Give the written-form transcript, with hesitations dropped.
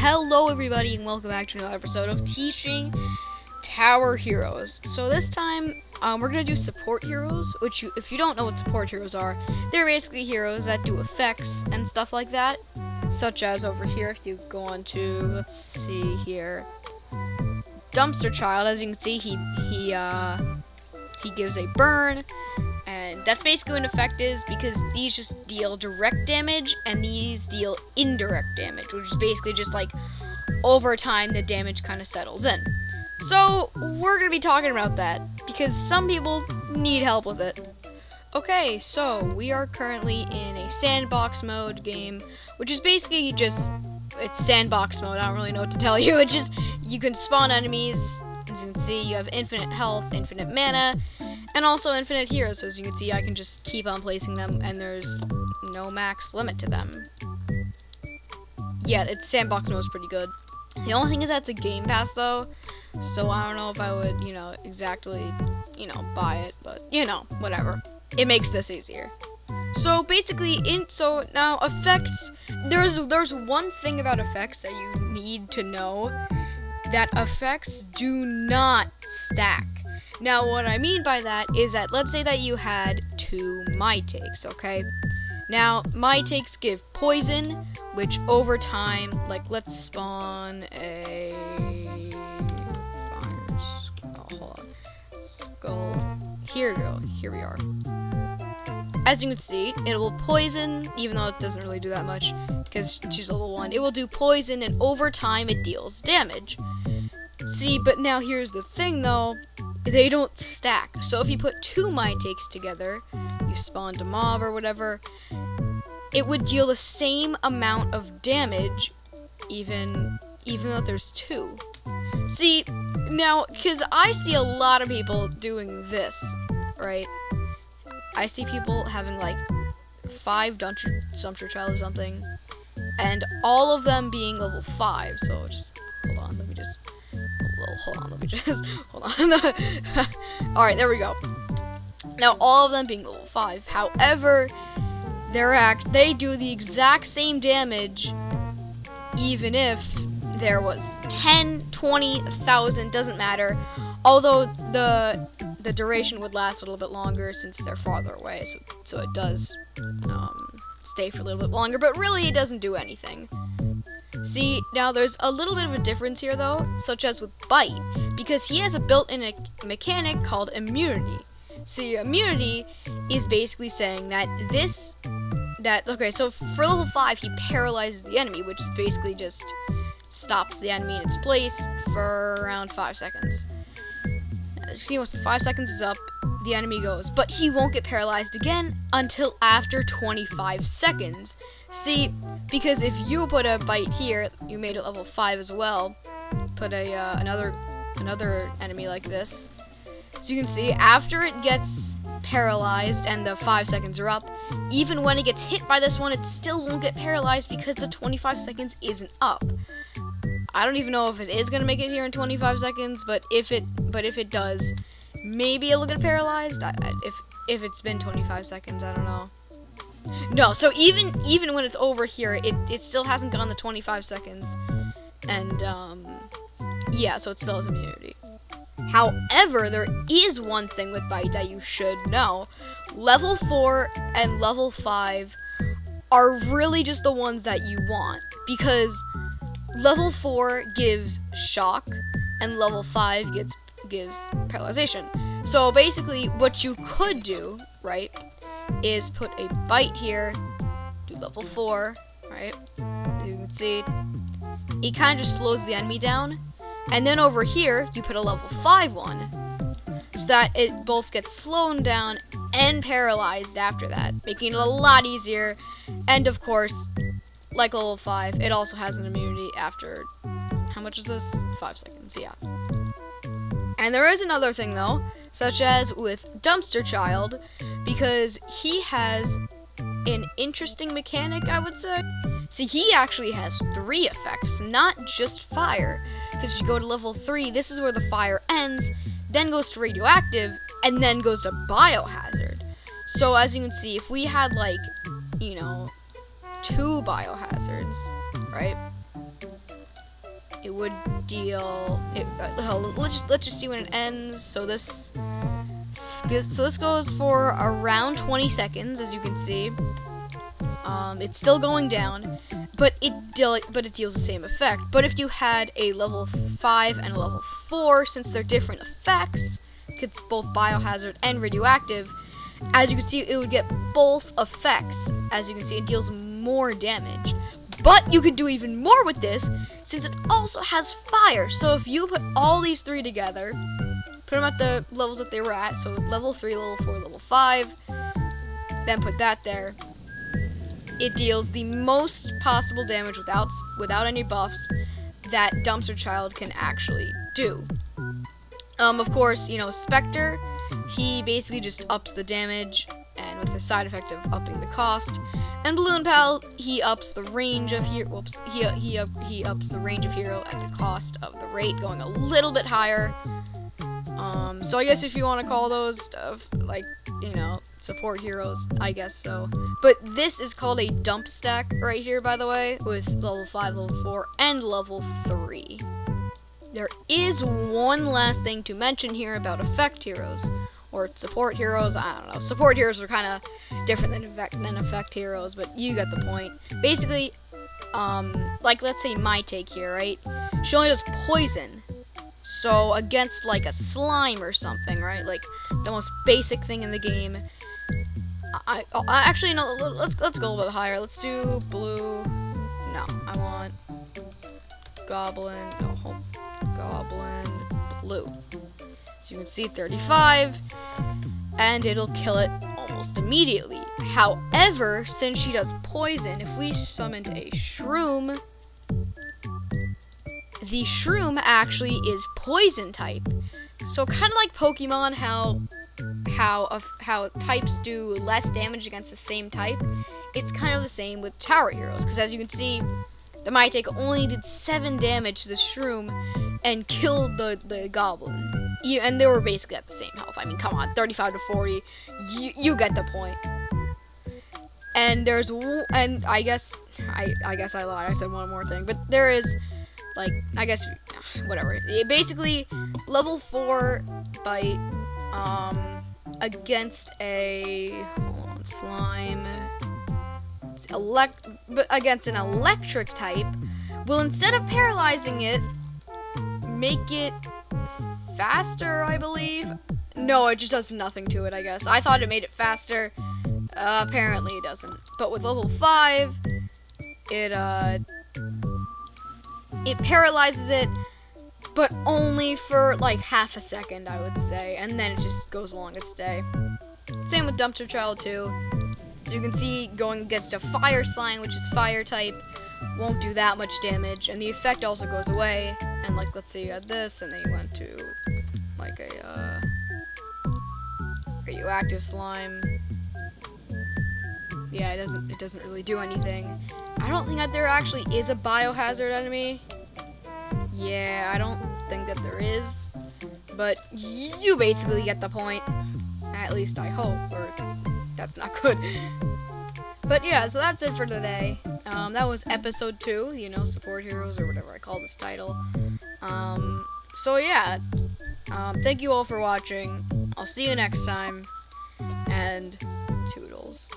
Hello everybody and welcome back to another episode of Teaching Tower Heroes. So this time, we're going to do support heroes, which if you don't know what support heroes are, they're basically heroes that do effects and stuff like that. Such as over here, if you go on to, let's see here, Dumpster Child, as you can see, he gives a burn. And that's basically what an effect is, because these just deal direct damage, and these deal indirect damage, which is basically just like, over time, the damage kind of settles in. So, we're going to be talking about that, because some people need help with it. Okay, so, we are currently in a sandbox mode game, which is basically just, it's sandbox mode, I don't really know what to tell you. It's just, you can spawn enemies, as you can see, you have infinite health, infinite mana, and also infinite heroes, so as you can see, I can just keep on placing them, and there's no max limit to them. Yeah, it's sandbox mode is pretty good. The only thing is that it's a Game Pass, though, so I don't know if I would, exactly, buy it, but, whatever. It makes this easier. So, basically, so now, effects, there's one thing about effects that you need to know, that effects do not stack. Now, what I mean by that is that, let's say that you had 2 My Takes, okay? Now, My Takes give poison, which over time, like, let's spawn a fire skull. Hold on. Skull. Here we go. Here we are. As you can see, it will poison, even though it doesn't really do that much, because she's a level 1. It will do poison, and over time, it deals damage. See, but now here's the thing, though. They don't stack. So if you put 2 My Takes together, you spawned a mob or whatever, it would deal the same amount of damage, even though there's 2. See, now, because I see a lot of people doing this, right? I see people having like 5 Dumpster Child or something, and all of them being level 5. So just hold on, let me just. Hold on. Alright, there we go. Now, all of them being level 5. However, they do the exact same damage, even if there was 10, 20, 1,000, doesn't matter. Although, the duration would last a little bit longer since they're farther away, so it does stay for a little bit longer, but really it doesn't do anything. See, now there's a little bit of a difference here, though, such as with Byte, because he has a built-in mechanic called immunity. See, immunity is basically saying that okay, so for level 5, he paralyzes the enemy, which basically just stops the enemy in its place for around 5 seconds. As you see, once the 5 seconds is up, the enemy goes, but he won't get paralyzed again until after 25 seconds. See, because if you put a Byte here, you made it level 5 as well, put another enemy like this, so you can see, after it gets paralyzed and the 5 seconds are up, even when it gets hit by this one, it still won't get paralyzed because the 25 seconds isn't up. I don't even know if it is going to make it here in 25 seconds, but if it does, maybe it'll get paralyzed. If it's been 25 seconds, I don't know. No, so even when it's over here, it still hasn't gone the 25 seconds. And, yeah, so it still has immunity. However, there is one thing with Byte that you should know. Level 4 and level 5 are really just the ones that you want, because level 4 gives shock, and level 5 gives paralyzation. So basically, what you could do, right, is put a Byte here, do level 4, right? You can see, it kind of just slows the enemy down. And then over here, you put a level 5 one, so that it both gets slowed down and paralyzed after that, making it a lot easier. And of course, like level 5, it also has an immunity after, how much is this? 5 seconds, yeah. And there is another thing though, such as with Dumpster Child, because he has an interesting mechanic, I would say. See, he actually has 3 effects, not just fire. Because if you go to level 3, this is where the fire ends, then goes to radioactive, and then goes to biohazard. So as you can see, if we had like, 2 biohazards, right? it would deal. Let's just see when it ends. So this goes for around 20 seconds, as you can see. It's still going down, but it deals the same effect. But if you had a level 5 and a level 4, since they're different effects, it's both biohazard and radioactive, as you can see, it would get both effects. As you can see, it deals more damage. But you could do even more with this, since it also has fire. So if you put all these 3 together, put them at the levels that they were at, so level 3, level 4, level 5, then put that there, it deals the most possible damage without any buffs that Dumpster Child can actually do. Of course, Spectre, he basically just ups the damage, and with the side effect of upping the cost. And Balloon Pal, he ups the range of hero. He ups the range of hero at the cost of the rate, going a little bit higher. So I guess if you want to call those stuff like support heroes, I guess so. But this is called a dump stack right here, by the way, with level 5, level 4, and level 3. There is one last thing to mention here about effect heroes, or support heroes. I don't know. Support heroes are kind of different than effect heroes, but you get the point. Basically, like let's say my take here, right? She only does poison. So against like a slime or something, right? Like the most basic thing in the game. I actually no. Let's go a little bit higher. Let's do blue. No, I want goblin. No, goblin blue. So you can see 35, and it'll kill it almost immediately. However, since she does poison, if we summoned a shroom, the shroom actually is poison type. So kind of like Pokemon, how types do less damage against the same type. It's kind of the same with tower heroes, because as you can see, the Mytake only did 7 damage to the shroom and killed the goblin. And they were basically at the same health. I mean, come on, 35 to 40. You get the point. And I guess I lied. I said one more thing, but there is, like, I guess, whatever. Basically, level 4 bite, against a slime, but against an electric type, will, instead of paralyzing it, make it faster, I believe. No, it just does nothing to it, I guess. I thought it made it faster. Apparently it doesn't. But with level 5, it paralyzes it, but only for like half a second, I would say, and then it just goes along its day. Same with Dumpster Child too. So you can see going against a fire slime, which is fire type, won't do that much damage, and the effect also goes away. And like, let's say you had this, and then you went to like a radioactive slime. Yeah, it doesn't really do anything. I don't think that there actually is a biohazard enemy. Yeah, I don't think that there is, but you basically get the point. At least I hope, or that's not good. But yeah, so that's it for today. That was episode 2, support heroes, or whatever I call this title. So yeah, thank you all for watching. I'll see you next time, and toodles.